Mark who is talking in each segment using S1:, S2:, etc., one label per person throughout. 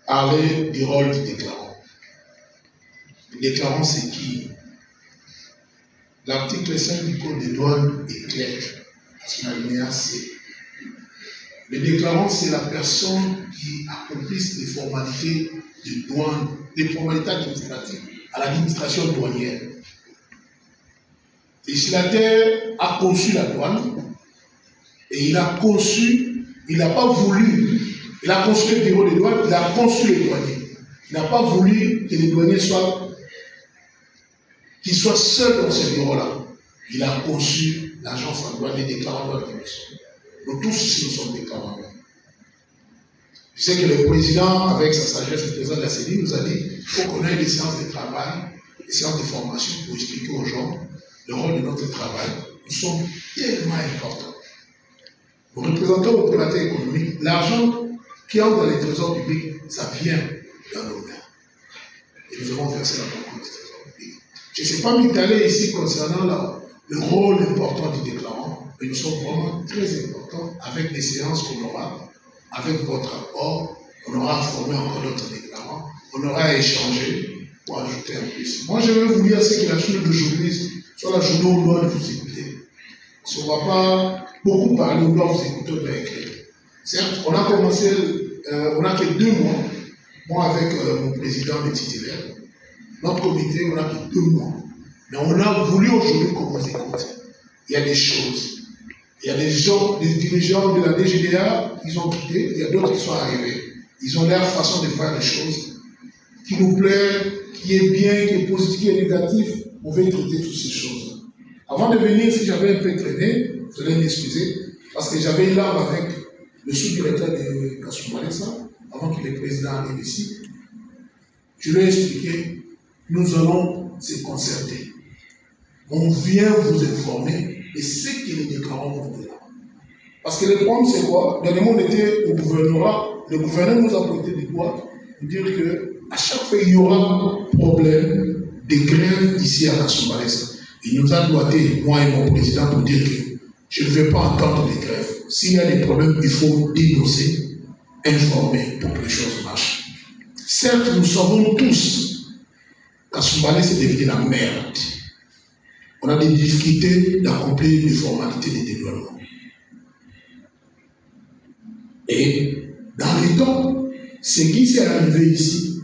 S1: parler du rôle du déclarant. Le déclarant, c'est qui? L'article 5 du Code des douanes est clair, à son alinéa C. Le déclarant, c'est la personne qui accomplit les formalités de douane, les formalités administratives à l'administration douanière. Le législateur a conçu la douane et il a conçu, il n'a pas voulu, il a construit le bureau des douanes, il a conçu les douaniers. Il n'a pas voulu que les douaniers soient seuls dans ce bureau-là. Il a conçu l'agence en douane, les déclarants de la commission. Nous tous ici, nous sommes déclarants. Je sais que le président, avec sa sagesse, le président de la CENI, nous a dit qu'il faut qu'on ait des séances de travail, des séances de formation pour expliquer aux gens le rôle de notre travail. Nous sommes tellement importants. Nous représentons l'opérateur économique. L'argent qui entre dans les trésors publics, ça vient dans nos mains. Et nous avons versé la banque des trésors publics. Je ne sais pas m'étaler ici concernant le rôle important du déclarant, mais nous sommes vraiment très importants avec les séances qu'on aura, avec votre rapport. On aura formé encore d'autres déclarants, on aura échangé pour ajouter un plus. Moi, je vais vous dire ce que la journée d'aujourd'hui, soit la journée où on doit vous écouter. Parce qu'on ne va pas beaucoup parler, on doit vous écouter, on doit écrire. Certes, on a commencé, on n'a que 2 mois, moi avec mon président des titulaires. Notre comité, on n'a que 2 mois. Mais on a voulu aujourd'hui qu'on vous écoute. Il y a des choses. Il y a des gens, des dirigeants de la DGDA, ils ont quitté, il y a d'autres qui sont arrivés. Ils ont leur façon de faire les choses qui nous plaît, qui est bien, qui est positif, qui est négatif. On va traiter toutes ces choses. Avant de venir, si j'avais un peu traîné, vous allez m'excuser, parce que j'avais une larme avec le sous-directeur de Kasumbalesa, avant que le président arrive ici. Je lui ai expliqué, nous allons se concerter. On vient vous informer de ce que les déclarants vont dire. Parce que le problème, c'est quoi? Dernièrement, on était au gouvernorat, le gouverneur nous a pointé du doigt pour dire qu'à chaque fois, il y aura un problème de grève ici à Kasumbalesa. Il nous a doigté, moi et mon président, pour dire que je ne vais pas entendre des grèves. S'il y a des problèmes, il faut dénoncer, informer pour que les choses marchent. Certes, nous savons tous qu'Kasumbalesa c'est devenu la merde. On a des difficultés d'accomplir les formalités de développement. Et dans les temps, Seguis est arrivé ici.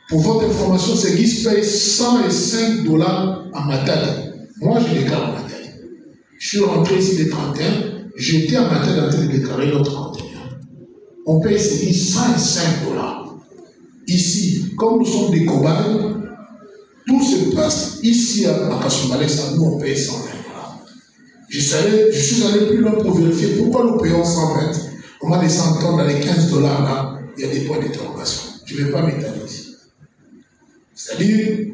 S1: Pour votre information, Seguis paye $105 à Matadi. Moi, je déclare à Matadi. Je suis rentré ici le 31, j'étais à Matadi en train de déclarer le 31. On paye Seguis $105. Ici, comme nous sommes des cobayes, tout se passe ici à Kasumbalesa, nous on paye $120. Je suis allé plus loin pour vérifier pourquoi nous payons 120. On m'a laissé entendre dans les $15 là, il y a des points d'interrogation. Je ne vais pas m'étaler ici. C'est-à-dire,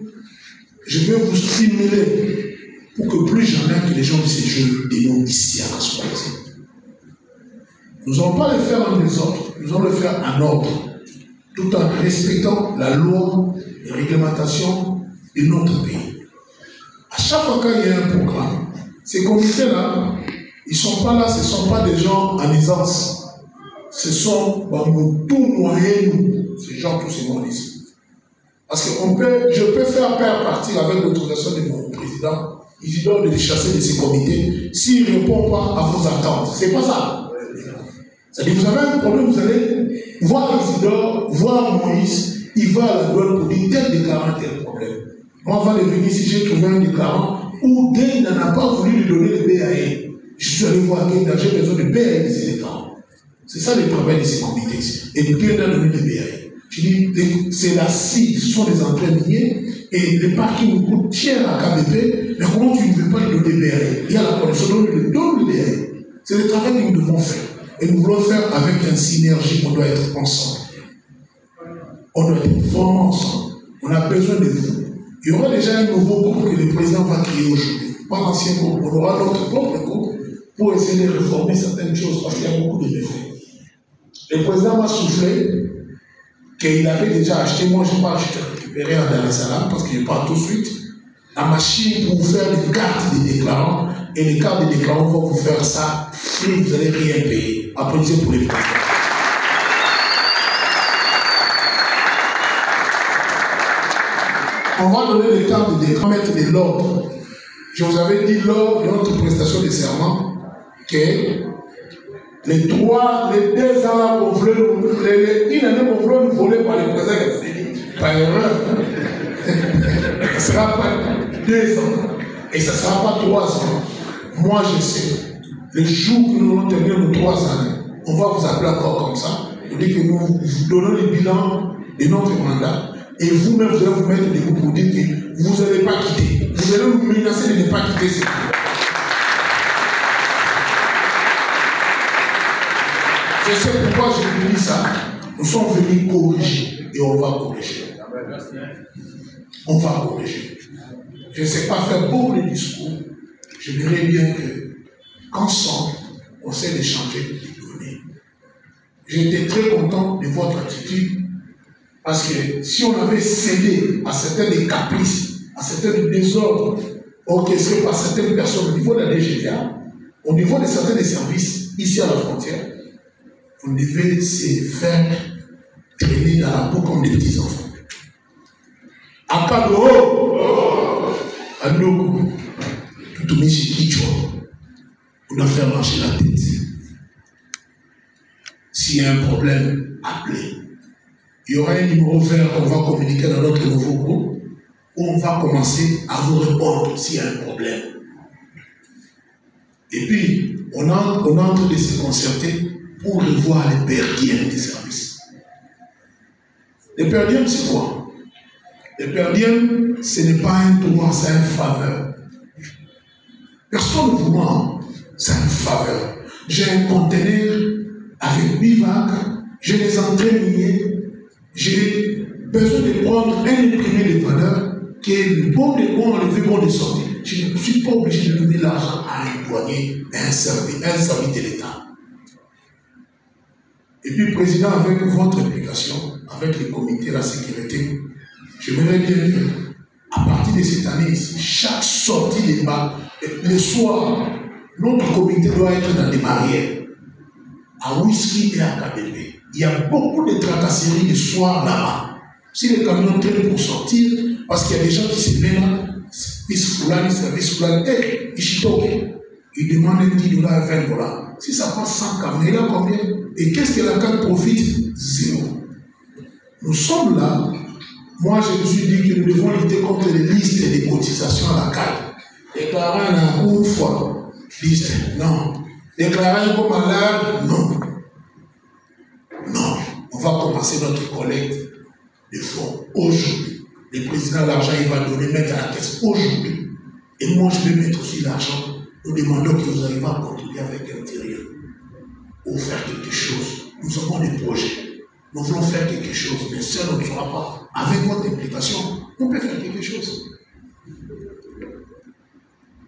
S1: je vais vous stimuler pour que plus jamais que les gens de ces jeux démontent ici à Kasumbalesa. Nous n'allons pas le faire en désordre, nous allons le faire en ordre, tout en respectant la loi, les réglementations de notre pays. À chaque fois qu'il y a un programme, ces comités-là, ils ne sont pas là, ce ne sont pas des gens en aisance. Ce sont tout moyens, ces gens, tous ces monde ici. Parce que je peux faire partir avec l'autorisation de mon président, Isidore, de les chasser de ces comités, s'il ne répond pas à vos attentes. C'est pas ça. C'est-à-dire, vous avez un problème, vous allez voir Isidore, voir Moïse, il va à la douane pour dire tel déclarant tel problème. Moi, avant de venir ici, j'ai trouvé un déclarant où Gain n'en a pas voulu lui donner le BAE. Je suis allé voir Gain, j'ai besoin de BAE de ces déclarants. C'est ça le travail de ces comités. Et Gain a donné le BAE. Je dis, c'est la CIE, ce sont des entrées miniers, et les parkings nous coûtent cher à KBP, mais comment tu ne veux pas lui donner le BAE? Il y a la production, donne le BAE. C'est le travail que nous devons faire. Et nous voulons faire avec une synergie, on doit être ensemble. On doit être vraiment ensemble. On a besoin de vous. Il y aura déjà un nouveau groupe que le président va créer aujourd'hui. Pas l'ancien groupe. On aura notre propre groupe pour essayer de réformer certaines choses parce qu'il y a beaucoup de défauts. Le président m'a soufflé qu'il avait déjà acheté, moi je n'ai pas acheté, récupéré à Dar es Salaam parce qu'il n'est pas tout de suite, la machine pour faire des cartes des déclarants. Et les cartes des déclarants vont vous faire ça et vous n'allez rien payer. Applaudissez pour les déclarants. On va donner le temps de mettre de l'ordre. Je vous avais dit lors de notre prestation de serment que les 2 ans qu'on voulait, une année qu'on voulait nous voler par les présidents de la CENI, par erreur. Ce ne sera pas 2 ans. Et ce ne sera pas 3 ans. Moi, je sais, le jour que nous allons terminer nos 3 années, on va vous appeler encore comme ça. On dit que nous vous donnons le bilan de notre mandat. Et vous-même, vous allez vous mettre des coups pour dire que vous n'allez pas quitter. Vous allez vous menacer de ne pas quitter ce pays. Je sais pourquoi je vous dis ça. Nous sommes venus corriger et on va corriger. On va corriger. Je ne sais pas faire beaucoup de discours. Je dirais bien que, qu'ensemble, on sait d'échanger des données. J'étais très content de votre attitude parce que si on avait cédé à certains des caprices, à certains des désordres orchestrés par certaines personnes au niveau de la DGA, au niveau de certains des services ici à la frontière, on devait se faire traîner dans la boue comme des petits enfants. À Kado, à Noku, tout le monde chez Kichwa, on a fait marcher la tête. S'il y a un problème, appelez. Il y aura un numéro vert qu'on va communiquer dans notre nouveau groupe où on va commencer à vous répondre s'il y a un problème. Et puis, on est en train de se concerter pour revoir les perdièmes des services. Les perdièmes, c'est quoi? Les perdièmes, ce n'est pas un droit, c'est une faveur. Personne ne vous ment, c'est une faveur. J'ai un conteneur avec bivac, j'ai des entrées minières, j'ai besoin de prendre un imprimé de valeur qui est bon de bon enlevé, bon de sortir. Je ne suis pas obligé de donner l'argent à un douanier, un service de l'État. Et puis, Président, avec votre implication, avec le comité de la sécurité, j'aimerais bien que, à partir de cette année, chaque sortie des bas, le soir, notre comité doit être dans des barrières, à Whisky et à KBP. Il y a beaucoup de tracasseries le soir là-bas. Si les camions traînent pour sortir, parce qu'il y a des gens qui se mettent là, ils se foulent, service foulent, et ils demandent $10, $20. Si ça passe 100 camions, il a combien? Et qu'est-ce que la CAD profite? 0. Nous sommes là. Moi, je me suis dit que nous devons lutter contre les listes et les cotisations à la CAD. Déclarer un coup fois, liste, non. Déclarer un coup malade, non. Non. On va commencer notre collecte de fonds aujourd'hui. Le président de l'argent, il va donner, mettre à la caisse aujourd'hui. Et moi, je vais mettre aussi l'argent. Nous demandons que vous arrivez à contribuer avec l'intérieur pour faire quelque chose. Nous avons des projets. Nous voulons faire quelque chose, mais seul on ne fera pas. Avec votre implication, on peut faire quelque chose.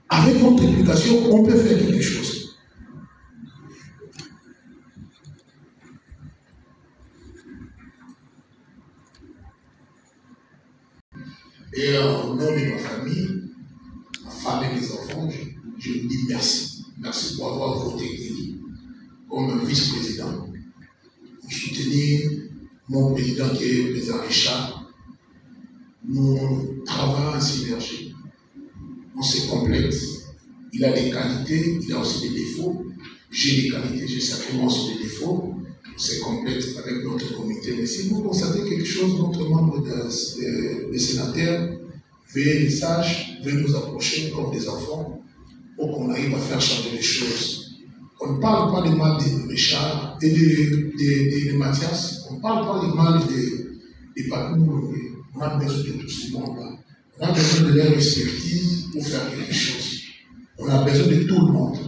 S1: Avec votre implication, on peut faire quelque chose. Et au nom de ma famille, ma femme et mes enfants, je vous dis merci. Merci pour avoir voté comme vice-président. Pour soutenir mon président qui est le président Richard. Nous travaillons en synergie. On se complète. Il a des qualités, il a aussi des défauts. J'ai des qualités, j'ai certainement aussi des défauts. On se complète avec notre comité. Mais si vous constatez quelque chose, notre membre de sénateur, veuillez les sages, veuillez nous approcher comme des enfants pour qu'on arrive à faire changer les choses. On ne parle pas des mal de Richard et de Mathias. On ne parle pas des mal de Patou. On a besoin de tout ce monde-là. On a besoin de leur expertise pour faire quelque chose. On a besoin de tout le monde.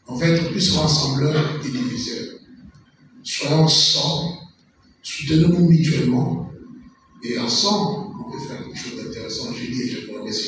S1: On va être plus rassembleurs et diviseurs. Soyons ensemble, soutenons-nous mutuellement et ensemble, on peut faire quelque chose d'intéressant. Je dis et je vous remercie.